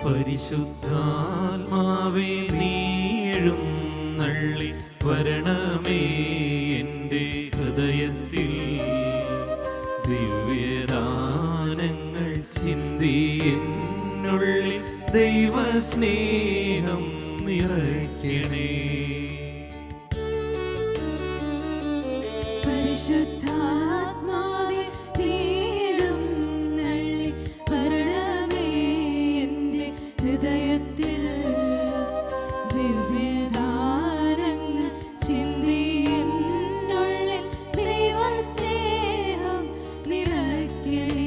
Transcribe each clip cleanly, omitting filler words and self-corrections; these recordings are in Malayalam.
പരിശുദ്ധാത്മാവേ നീ എഴുന്നള്ളി വരണമേ എൻ്റെ ഹൃദയത്തിൽ. ദിവ്യദാനങ്ങൾ ചിന്തി എന്നുള്ളിൽ ദൈവസ്നേഹം നിറയ്ക്കണേ. പരിശുദ്ധാത്മാവേ നീ എഴുന്നള്ളി വരണമേ എൻ്റെ ഹൃദയത്തിൽ. ദിവ്യദാനങ്ങൾ ചിന്തി എന്നുള്ളിൽ ദൈവസ്നേഹം നിറയ്ക്കണേ.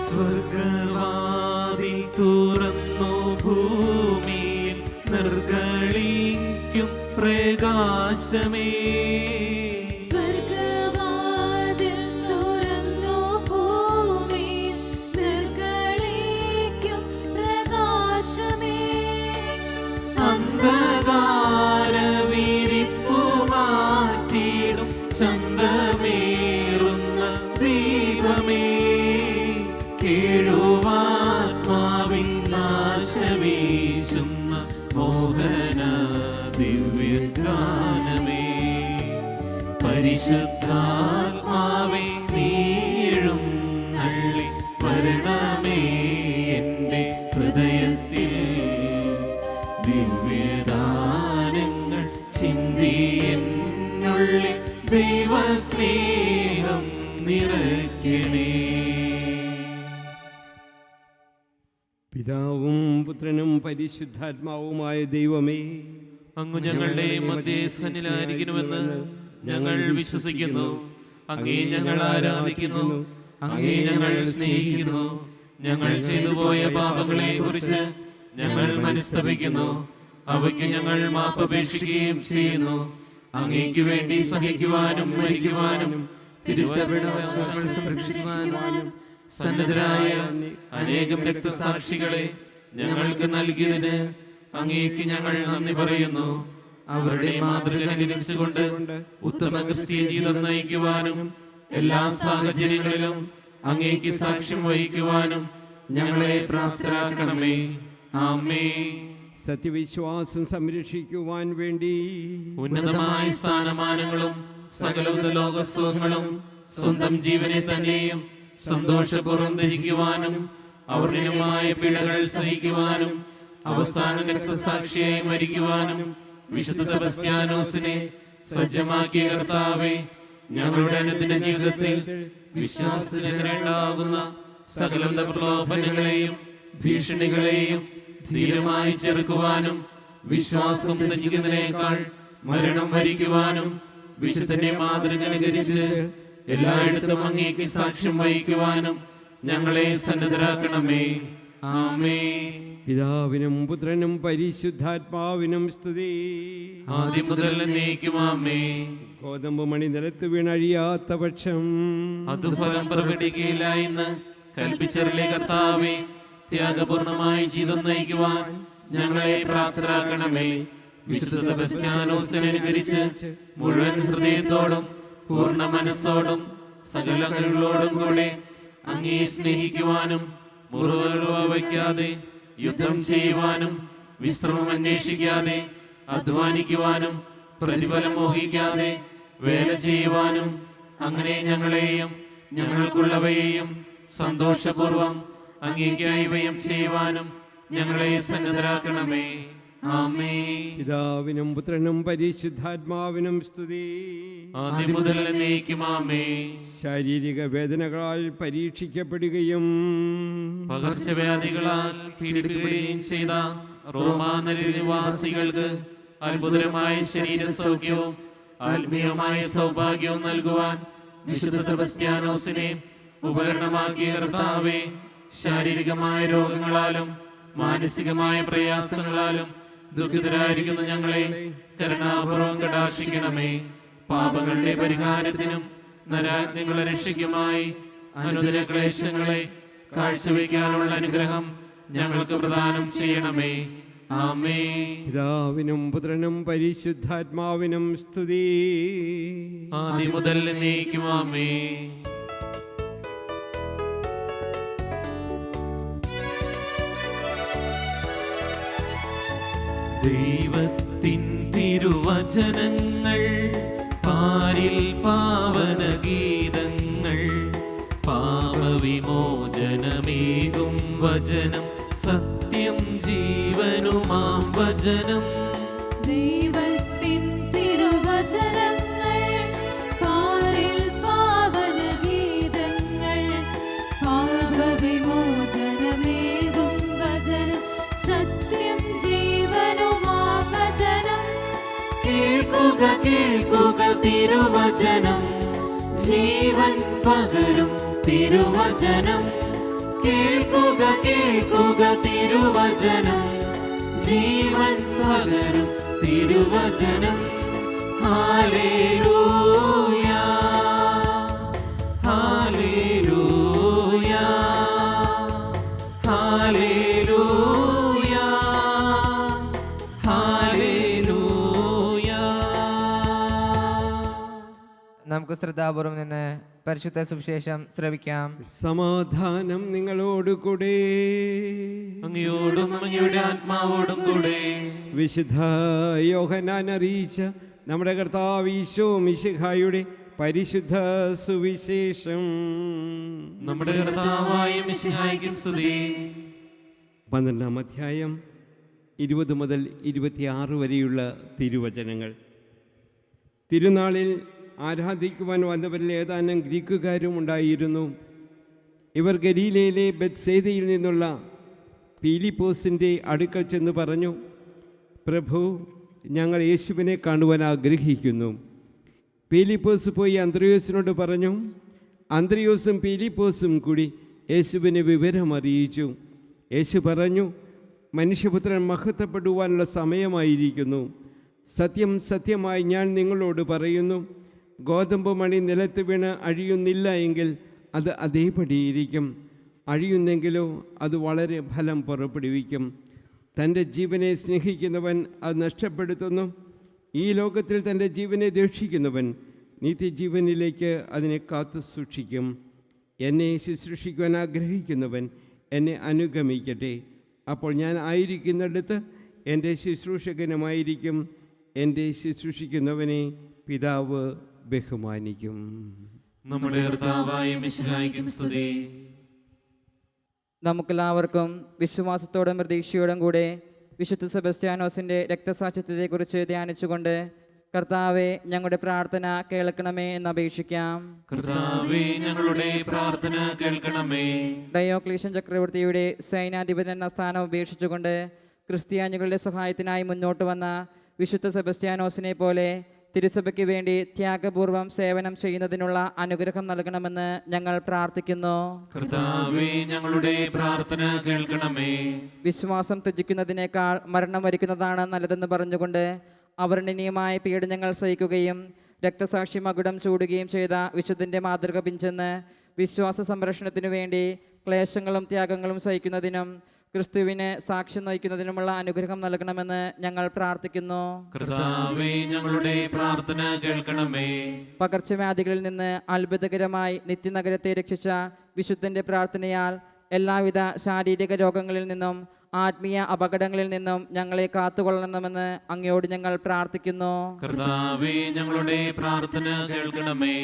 സ്വർഗവാതിൽ തുറന്നു ഭൂമിയിൽ നിർഗളിക്കും പ്രകാശമേ. സ്വർഗവാതിൽ തുറന്നു ഭൂമിയിൽ നിർഗളിക്കും പ്രകാശമേ. അന്ധകാരവിരിപ്പു മാറ്റിടും ചന്തമേറുന്ന ദീപമേ. കേഴുവാത്മാവിൻ നാശവീശുന്ന മോഹന ദിവ്യഗാനമേ. പരിശുദ്ധാത്മാവേ നീ എഴുന്നള്ളി വരണമേ എൻ്റെ ഹൃദയത്തിൽ. ദിവ്യദാനങ്ങൾ ചിന്തി എന്നുള്ളിൽ ദൈവസ്നേഹം നിറയ്ക്കണേ. പിതാവും പുത്രനും പരിശുദ്ധാത്മാവുമായ ദൈവമേ, അങ്ങ് ഞങ്ങളുടെ മധ്യസ്ഥനിലായിരിക്കണമെന്ന് ഞങ്ങൾ വിശ്വസിക്കുന്നു. അങ്ങേ ഞങ്ങൾ ആരാധിക്കുന്നു, അങ്ങേ ഞങ്ങൾ സ്നേഹിക്കുന്നു. ഞങ്ങൾ ചെയ്തുപോയ പാപങ്ങളെ കുറിച്ച് ഞങ്ങൾ മനസ്തപിക്കുന്നു. അവയ്ക്ക് ഞങ്ങൾ മാപ്പപേക്ഷിക്കുകയും ചെയ്യുന്നു. അങ്ങേക്ക് വേണ്ടി സഹിക്കുവാനും മരിക്കുവാനും തിരുസഭയുടെ അവകാശങ്ങൾ സംരക്ഷിക്കുവാനും സന്നദ്ധരായ അനേകം രക്തസാക്ഷികളെ ഞങ്ങൾക്ക് നൽകിയതിന് അങ്ങേക്ക് ഞങ്ങൾ നന്ദി പറയുന്നു. അവരുടെ മാതൃക അനുകരിച്ചുകൊണ്ട് ഉത്തമ ക്രിസ്തീയ ജീവിതം നയിക്കുവാനും എല്ലാ സാഹചര്യങ്ങളിലും അങ്ങേക്ക് സാക്ഷ്യം വഹിക്കുവാനും ഞങ്ങളെ പ്രാപ്തരാക്കണമേ. ആമേൻ. സത്യവിശ്വാസം സംരക്ഷിക്കുവാൻ വേണ്ടി ഉന്നതമായ സ്ഥാനമാനങ്ങളും സകലവിധ ലോകസുഖങ്ങളും സ്വന്തം ജീവനെ തന്നെയും സന്തോഷപൂർവ്വം ധരിക്കുവാനും അവർണ്ണീയമായ പിഴകൾ സഹിക്കുവാനും അവസാന രക്തസാക്ഷിയായി മരിക്കുവാനും വിശുദ്ധ സെബസ്ത്യാനോസിനെ സജ്ജമാക്കിയ കർത്താവേ, ഞങ്ങളുടെ അനുദിന ജീവിതത്തിൽ വിശ്വാസത്തിനെതിരെ ഉണ്ടാകുന്ന സകലവിധ പ്രലോഭനങ്ങളെയും ഭീഷണികളെയും ധീരമായി ചെറുക്കുവാനും വിശ്വാസം ത്യജിക്കുന്നതിനേക്കാൾ മരണം വരിക്കുവാനും വിശുദ്ധന്റെ മാതൃക അനുകരിച്ച് എല്ലായിടത്തും അങ്ങേക്ക് സാക്ഷ്യം വഹിക്കുവാനും ഞങ്ങളെ സന്നദ്ധരാക്കണമേ. ആമേൻ. പിതാവിനും പുത്രനും പരിശുദ്ധാത്മാവിനും സ്തുതി. ആദ്യം മുതൽ എന്നേക്കും ആമേൻ. ഗോതമ്പ് മണി നിലത്ത് വീണഴിയാത്ത പക്ഷം അത് ഫലം പ്രകടിക്കുകയില്ല എന്ന് കൽപ്പിച്ചറിലെ കർത്താവേ, ത്യാഗപൂർണമായ ജീവിതം നയിക്കുവാൻ ഞങ്ങളെ പ്രാപ്തരാക്കണമേ. വിശുദ്ധ സെബസ്ത്യാനോസിനെ അനുകരിച്ച് മുഴുവൻ ഹൃദയത്തോടും പൂർണ്ണ മനസ്സോടും സകല കഴിവുകളോടും കൂടെ അങ്ങേ സ്നേഹിക്കുവാനും മുറിവുകൾ വയ്ക്കാതെ യുദ്ധം ചെയ്യുവാനും വിശ്രമം അന്വേഷിക്കാതെ അധ്വാനിക്കുവാനും പ്രതിഫലം മോഹിക്കാതെ വേല ചെയ്യുവാനും അങ്ങനെ ഞങ്ങളെയും ഞങ്ങൾക്കുള്ളവയെയും സന്തോഷപൂർവം അങ്ങേക്കായി വ്യയം ചെയ്യുവാനും ഞങ്ങളെ സന്നദ്ധരാക്കണമേ. ആമേൻ. പിതാവിനും പുത്രനും പരിശുദ്ധാത്മാവിനും സ്തുതി. ആദ്യം മുതൽ എന്നേക്കും ആമേൻ. ശാരീരിക വേദനകളാൽ പരീക്ഷിക്കപ്പെടുകയും പകർച്ചവ്യാധികളാൽ പീഡിപ്പിക്കുകയും ചെയ്ത റോമാ നിവാസികൾക്ക് അത്ഭുതകരമായ ശരീര സൗഖ്യവും ആത്മീയമായ സൗഭാഗ്യവും നൽകുവാൻ വിശുദ്ധ സെബസ്ത്യാനോസിനെ ഉപകരണമാക്കിയ കർത്താവേ, ശാരീരികമായ രോഗങ്ങളാലും മാനസികമായ പ്രയാസങ്ങളാലും ദുഃഖിതരായിരിക്കുന്ന ഞങ്ങളെ കരുണാപൂർവം കടാക്ഷിക്കണമേ. പാപങ്ങളുടെ പരിഹാരത്തിനും നരാജ്ഞങ്ങളുടെ രക്ഷയ്ക്കുമായി അനുദിന ക്ലേശങ്ങളെ കാഴ്ചവെക്കാനുള്ള അനുഗ്രഹം ഞങ്ങൾക്ക് പ്രദാനം ചെയ്യണമേ. ആമേൻ. പിതാവിനും പുത്രനും പരിശുദ്ധാത്മാവിനും സ്തുതി. ആദ്യം മുതൽ എന്നേക്കും ആമേൻ. ദൈവത്തിൻ തിരുവചനങ്ങൾ പാരിൽ പാവനഗീതങ്ങൾ, പാപവിമോചനമേകും വചനം, സത്യം ജീവനുമാം വചനം. ദൈവത്തിൻ തിരുവചനങ്ങൾ പാരിൽ പാവനഗീതങ്ങൾ, പാപവിമോചനമേകും വചനം, സത്യം ജീവനുമാം വചനം. കേൾക്കുക കേൾക്കുക തിരുവചനം, ജീവൻ പകരും തിരുവചനം. കേൾക്കുക കേൾക്കുക തിരുവചനം, ജീവൻ പകരും തിരുവചനം. Hallelujah hallelujah hallelujah hallelujah. നമുക്ക് ശ്രദ്ധാപൂർവം നിന്ന് പരിശുദ്ധ സുവിശേഷം ശ്രവിക്കാം. സമാധാനം നിങ്ങളോടുകൂടെ. അങ്ങയോടും അങ്ങയുടെ ആത്മാവോടും കൂടെ. വിശുദ്ധ യോഹന്നാൻ അറിയിച്ച നമ്മുടെ കർത്താവ് ഈശോ മിശിഹായുടെ പരിശുദ്ധ സുവിശേഷം. നമ്മുടെ കർത്താവായ മിശിഹായ്ക്ക് സ്തുതി. 12-ാം അധ്യായം 20 മുതൽ 26 വരെയുള്ള തിരുവചനങ്ങൾ. തിരുനാളിൽ ആരാധിക്കുവാൻ വന്നവരിൽ ഏതാനും ഗ്രീക്കുകാരും ഉണ്ടായിരുന്നു. ഇവർ ഗലീലയിലെ ബെത്സേദയിൽ നിന്നുള്ള പീലിപ്പോസിൻ്റെ അടുക്കൽ ചെന്ന് പറഞ്ഞു, പ്രഭു, ഞങ്ങൾ യേശുവിനെ കാണുവാൻ ആഗ്രഹിക്കുന്നു. പീലിപ്പോസ് പോയി അന്ത്രയോസിനോട് പറഞ്ഞു. അന്ത്രയോസും പീലിപ്പോസും കൂടി യേശുവിനെ വിവരം അറിയിച്ചു. യേശു പറഞ്ഞു, മനുഷ്യപുത്രൻ മഹത്വപ്പെടുവാനുള്ള സമയമായിരിക്കുന്നു. സത്യം സത്യമായി ഞാൻ നിങ്ങളോട് പറയുന്നു, ഗോതമ്പ് മണി നിലത്ത് വീണ് അഴിയുന്നില്ല എങ്കിൽ അത് അതേപടിയിരിക്കും. അഴിയുന്നെങ്കിലോ അത് വളരെ ഫലം പുറപ്പെടുവിക്കും. തൻ്റെ ജീവനെ സ്നേഹിക്കുന്നവൻ അത് നഷ്ടപ്പെടുത്തുന്നു. ഈ ലോകത്തിൽ തൻ്റെ ജീവനെ ദേഷിക്കുന്നവൻ നിത്യജീവനിലേക്ക് അതിനെ കാത്തു സൂക്ഷിക്കും. എന്നെ ശുശ്രൂഷിക്കുവാൻ ആഗ്രഹിക്കുന്നവൻ എന്നെ അനുഗമിക്കട്ടെ. അപ്പോൾ ഞാൻ ആയിരിക്കുന്നിടത്ത് എൻ്റെ ശുശ്രൂഷകനുമായിരിക്കും. എൻ്റെ ശുശ്രൂഷിക്കുന്നവനെ പിതാവ് ബഹുമാനിക്കും. നമ്മുടെ കർത്താവായ മിശിഹായ്ക്ക് സ്തുതി. നമുക്കെല്ലാവർക്കും വിശ്വാസത്തോടും പ്രതീക്ഷയോടും കൂടെ വിശുദ്ധ സെബസ്ത്യാനോസിൻ്റെ രക്തസാക്ഷ്യത്തെക്കുറിച്ച് ധ്യാനിച്ചുകൊണ്ട് കർത്താവെ, ഞങ്ങളുടെ പ്രാർത്ഥന കേൾക്കണമേ എന്ന് അപേക്ഷിക്കാം. കർത്താവേ, ഞങ്ങളുടെ പ്രാർത്ഥന കേൾക്കണമേ. ഡയോക്ലീഷ്യൻ ചക്രവർത്തിയുടെ സൈന്യാധിപൻ എന്ന സ്ഥാനം ഉപേക്ഷിച്ചുകൊണ്ട് ക്രിസ്ത്യാനികളുടെ സഹായത്തിനായി മുന്നോട്ട് വന്ന വിശുദ്ധ സെബസ്ത്യാനോസിനെ പോലെ തിരുസഭയ്ക്ക് വേണ്ടി ത്യാഗപൂർവം സേവനം ചെയ്യുന്നതിനുള്ള അനുഗ്രഹം നൽകണമെന്ന് ഞങ്ങൾ പ്രാർത്ഥിക്കുന്നു. കർത്താവേ, ഞങ്ങളുടെ പ്രാർത്ഥന കേൾക്കണമേ. വിശ്വാസം ത്യജിക്കുന്നതിനേക്കാൾ മരണം വരിക്കുന്നതാണ് നല്ലതെന്ന് പറഞ്ഞുകൊണ്ട് അവർണ്ണനീയമായ പീഡനങ്ങൾ സഹിക്കുകയും രക്തസാക്ഷി മകുടം ചൂടുകയും ചെയ്ത വിശുദ്ധൻ്റെ മാതൃക പിഞ്ചെന്ന് വിശ്വാസ സംരക്ഷണത്തിനു വേണ്ടി ക്ലേശങ്ങളും ത്യാഗങ്ങളും സഹിക്കുന്നതിനും ക്രിസ്തുവിന് സാക്ഷ്യം നയിക്കുന്നതിനുമുള്ള അനുഗ്രഹം നൽകണമെന്ന് ഞങ്ങൾ പ്രാർത്ഥിക്കുന്നു. കർത്താവേ, ഞങ്ങളുടെ പ്രാർത്ഥന കേൾക്കണമേ. പകർച്ചവ്യാധികളിൽ നിന്ന് അത്ഭുതകരമായി നിത്യനഗരത്തെ രക്ഷിച്ച വിശുദ്ധൻ്റെ പ്രാർത്ഥനയാൽ എല്ലാവിധ ശാരീരിക രോഗങ്ങളിൽ നിന്നും ആത്മീയ അപകടങ്ങളിൽ നിന്നും ഞങ്ങളെ കാത്തുകൊള്ളണമെന്ന് അങ്ങയോട് ഞങ്ങൾ പ്രാർത്ഥിക്കുന്നു. കർത്താവേ, ഞങ്ങളുടെ പ്രാർത്ഥന കേൾക്കണമേ.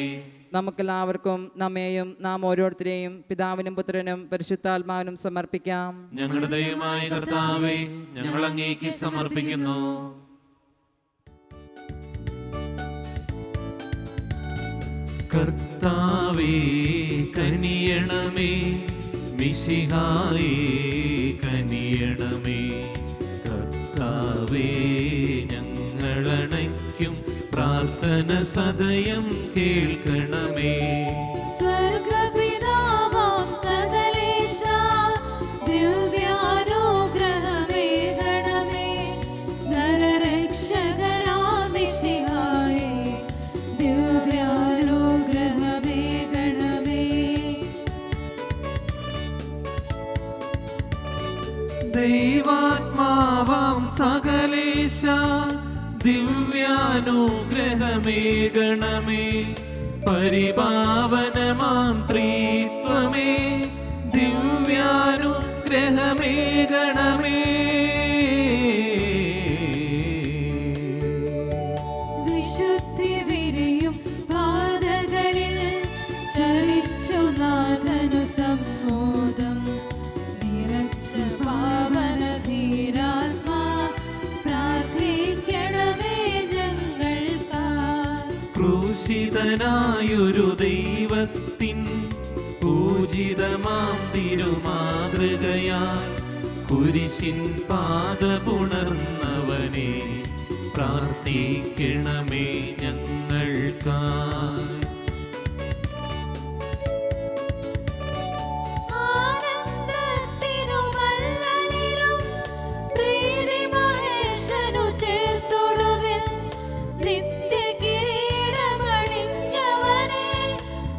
നമുക്കെല്ലാവർക്കും നമ്മെയും നാം ഓരോരുത്തരെയും പിതാവിനും പുത്രനും പരിശുദ്ധാത്മാവിനും സമർപ്പിക്കാം. ഞങ്ങളുടെ ദൈവമായ കർത്താവേ, ഞങ്ങൾ അങ്ങേക്ക് സമർപ്പിക്കുന്നു. കർത്താവേ, കനിയണമേ. മിശിഹായേ, കനിയണമേ. കർത്താവേ, ഞങ്ങളണയ്ക്കും പ്രാർത്ഥന സദയം കേൾക്കണമേ. സ്വർഗപിതാവാം സകലേശാ, ദിവ്യാനുഗ്രഹമേകണമേ. നരരക്ഷകനാം മിശിഹായേ, ദിവ്യാനുഗ്രഹമേകണമേ. ദിവ്യാനുഗ്രഹമേകണമേ. പരിപാവനമാം ത്രിത്വമേ, ദിവ്യാനുഗ്രഹമേകണമേ. വിശുദ്ധി വിരിയും പാതകളിൽ ചരിച്ചു നാഥനു സമ്മോദം. നിറച്ച പാവനധീരാത്മാ പ്രാർത്ഥിക്കണമേ ഞങ്ങൾക്കായി. ക്രൂശിതനായൊരു ദൈവത്തിൻ പൂജിതമാം തിരുമാതൃകയാൽ കുരിശിൻ പാദപുണർന്നവനെ പ്രാർത്ഥിക്കണമേ ഞങ്ങൾക്കായി. ആനന്ദത്തിനും അല്ലലിലും പ്രീതിമഹേശനു ചേർത്തൊടുവിൽ നിത്യകിരീടമണിഞ്ഞവനെ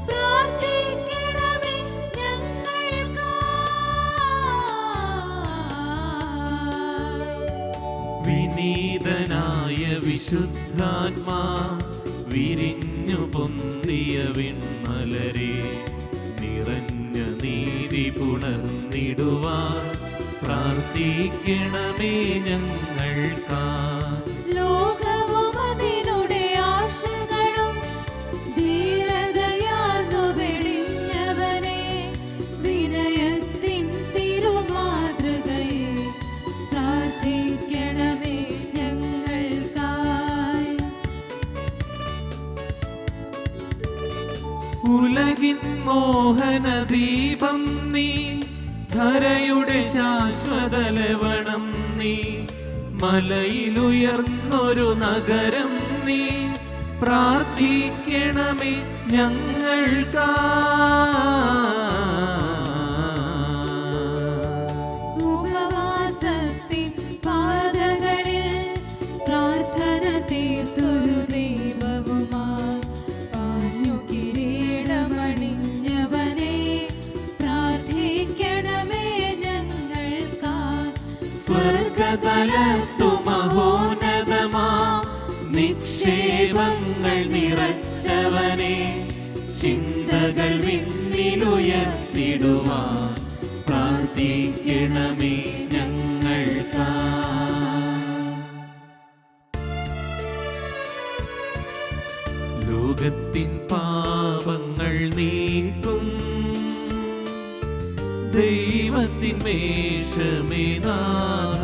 പ്രാർത്ഥിക്കണമേ ഞങ്ങൾക്കായി. വിനീതനായ വിശുദ്ധാത്മാ വിരിഞ്ഞു പൊന്തിയ വിൺമലരെ നിറഞ്ഞ നീതി പുണർന്നിടുവാൻ പ്രാർത്ഥിക്കണമേ ഞങ്ങൾക്കായി. ലോകവും അതിനുടെ ആശകളും ധീരതയാർന്നു വെടിഞ്ഞവനെ വിനയത്തിൻ തിരുമാതൃകയെ പ്രാർത്ഥിക്കണമേ ഞങ്ങൾക്കായി. ഉലകിൻ മോഹനദീപം നീ, ധരയുടെ ശാശ്വത ലവണം നീ, മലയിലുയർന്നൊരു നഗരം നീ പ്രാർത്ഥിക്കണമേ ഞങ്ങൾക്കായി. ഉപവാസത്തിൻ പാതകളിൽ പ്രാർത്ഥന തീർത്തൊരു ദൈവവുമായി പാഞ്ഞു കിരീടമണിഞ്ഞവനെ പ്രാർത്ഥിക്കണമേ ഞങ്ങൾക്കായി. സ്വർഗതലത്തു മഹോന്നതമാ നിക്ഷേപങ്ങൾ നിറച്ചവനെ ചിന്തകൾ വിണ്ണിലുയർത്തിടുവാൻ പ്രാർത്ഥിക്കണമേ ഞങ്ങൾക്കായി. ലോകത്തിൻ പാപങ്ങൾ നീക്കും ദൈവത്തിൻ മേഷമേ നാഥ,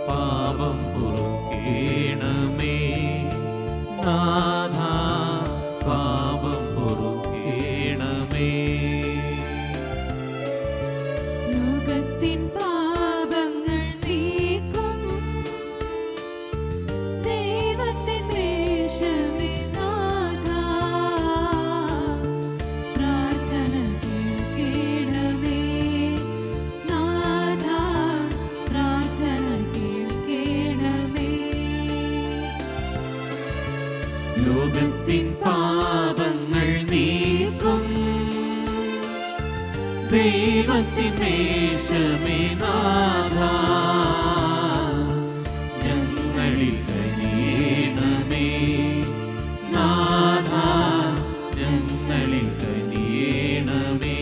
പാപം പൊറുക്കേണമേ നാഥ, പാപം പൊറുക്കേണമേ. ലോകത്തിൻ പാപങ്ങൾ നീക്കും ദൈവത്തിൻ മേശമേ നാഥാ, പ്രാർത്ഥന കേൾക്കണമേ നാഥാ, പ്രാർത്ഥന കേൾക്കണമേ. ലോകത്തിൻ പാപങ്ങൾ നീക്കും ദൈവത്തിൻ മേഷമേ നാഥ, ഞങ്ങളിൽ കനിയേണമേ നാഥ, ഞങ്ങളിൽ കനിയേണമേ.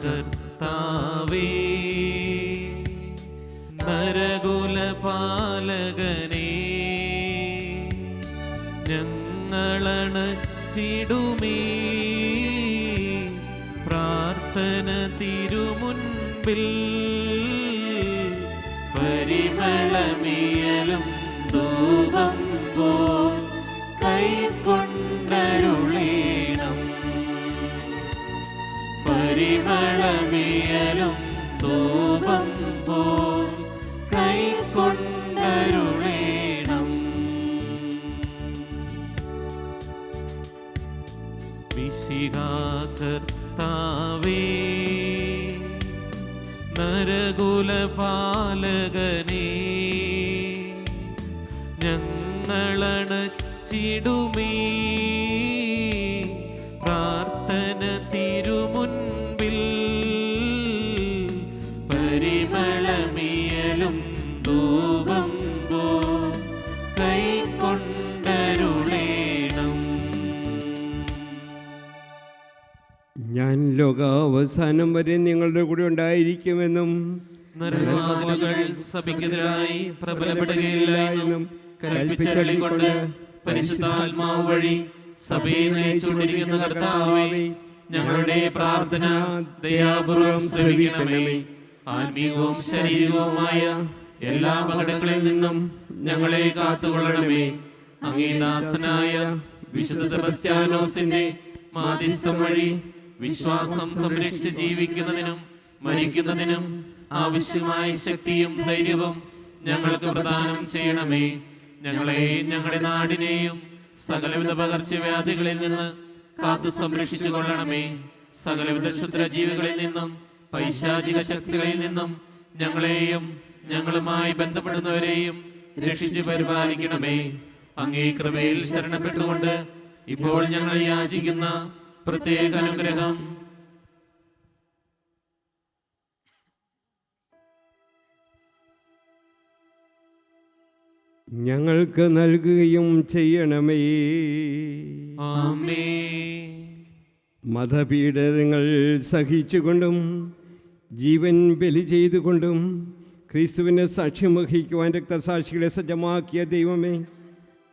കർത്താവേ, നരകുലപാലകനേ, ഞങ്ങളണച്ചിടുമേ പ്രാർത്ഥന തിരുമുൻപിൽ. പരിമളമിയലും ധൂപം പോൽ കൈക്കൊണ്ടരുളീണം. പരിമളമിയലും ധൂപം പോൽ കൈക്കൊണ്ടരുളീണം. മിശിഹാ കർത്താവേ, നരകുലപാലകനേ, ഞങ്ങളണച്ചിടുമേ. പ്രാർത്ഥന തിരുമുൻപിൽ പരിമളമിയലും ധൂപം പോ കൈക്കൊണ്ടരുളേണം. ഞാൻ ലോകാവസാനം വരെ നിങ്ങളുടെ കൂടെ ഉണ്ടായിരിക്കുമെന്നും നരവാതിലുകൾ സഭയ്ക്കെതിരായി പ്രബലപ്പെടുകയില്ല എന്നും കൽപ്പിച്ചള്ളിക്കൊണ്ട് പരിശുദ്ധാത്മാവ് വഴി സഭയെ നയിച്ചുകൊണ്ടിരിക്കുന്ന കർത്താവേ, ഞങ്ങളുടെ പ്രാർത്ഥന ദയാപൂർവം ശ്രവിക്കണമേ. ആത്മീയവും ശാരീരികവുമായ എല്ലാ അപകടങ്ങളിൽ നിന്നും ഞങ്ങളെ കാത്തുകൊള്ളണമേ. അങ്ങേ ദാസനായ വിശുദ്ധ സെബസ്ത്യാനോസിന്റെ മാധ്യസ്ഥം വഴി വിശ്വാസം സംരക്ഷിച്ച് ജീവിക്കുന്നതിനും മരിക്കുന്നതിനും ആവശ്യമായ ശക്തിയും ധൈര്യവും ഞങ്ങൾക്ക് പ്രദാനം ചെയ്യണമേ. ഞങ്ങളെയും ഞങ്ങളുടെ നാടിനെയും സകലവിധ പകർച്ചവ്യാധികളിൽ നിന്ന് കാത്തു സംരക്ഷിച്ചു കൊള്ളണമേ. സകലവിധ ക്ഷുദ്രജീവികളിൽ നിന്നും പൈശാചിക ശക്തികളിൽ നിന്നും ഞങ്ങളെയും ഞങ്ങളുമായി ബന്ധപ്പെടുന്നവരെയും രക്ഷിച്ചു പരിപാലിക്കണമേ. അങ്ങേ കൃപയിൽ ശരണപ്പെട്ടുകൊണ്ട് ഇപ്പോൾ ഞങ്ങൾ യാചിക്കുന്ന പ്രത്യേക അനുഗ്രഹം ഞങ്ങൾക്ക് നൽകുകയും ചെയ്യണമേ. ആമേൻ. മതപീഡനങ്ങൾ സഹിച്ചുകൊണ്ടും ജീവൻ ബലി ചെയ്തുകൊണ്ടും ക്രിസ്തുവിനെ സാക്ഷ്യം വഹിക്കുവാൻ രക്തസാക്ഷികളെ സജ്ജമാക്കിയ ദൈവമേ,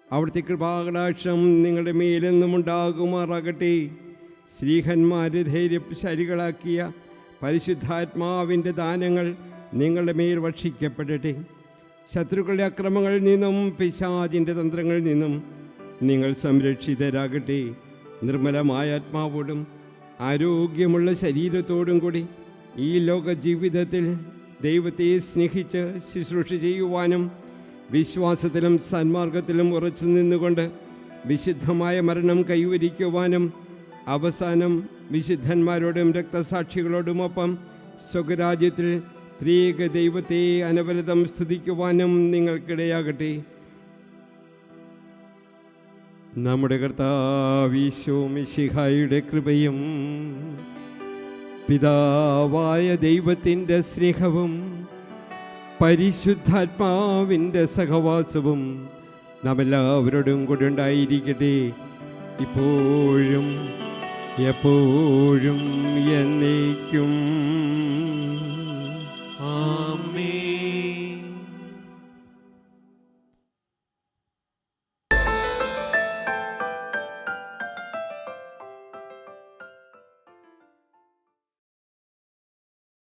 അവിടുത്തെ കൃപാകടാക്ഷം നിങ്ങളുടെ മേലെന്നും ഉണ്ടാകുമാറാകട്ടെ. ശ്രീഹന്മാരെ ധൈര്യശാലികളാക്കിയ പരിശുദ്ധാത്മാവിൻ്റെ ദാനങ്ങൾ നിങ്ങളുടെ മേൽ വർഷിക്കപ്പെടട്ടെ. ശത്രുക്കളുടെ അക്രമങ്ങളിൽ നിന്നും പിശാചിൻ്റെ തന്ത്രങ്ങളിൽ നിന്നും നിങ്ങൾ സംരക്ഷിതരാകട്ടെ. നിർമ്മലമായ ആത്മാവോടും ആരോഗ്യമുള്ള ശരീരത്തോടും കൂടി ഈ ലോക ജീവിതത്തിൽ ദൈവത്തെ സ്നേഹിച്ച് ശുശ്രൂഷ ചെയ്യുവാനും വിശ്വാസത്തിലും സന്മാർഗത്തിലും ഉറച്ചു നിന്നുകൊണ്ട് വിശുദ്ധമായ മരണം കൈവരിക്കുവാനും അവസാനം വിശുദ്ധന്മാരോടും രക്തസാക്ഷികളോടുമൊപ്പം സ്വരാജ്യത്തിൽ ത്രിയേക ദൈവത്തെ അനവരതം സ്തുതിക്കുവാനും നിങ്ങൾക്കിടയാകട്ടെ. നമ്മുടെ കർത്താവീശോ മിശിഹായുടെ കൃപയും പിതാവായ ദൈവത്തിൻ്റെ സ്നേഹവും പരിശുദ്ധാത്മാവിൻ്റെ സഹവാസവും നാം എല്ലാവരോടും കൂടെ ഉണ്ടായിരിക്കട്ടെ, ഇപ്പോഴും എപ്പോഴും എന്നേക്കും.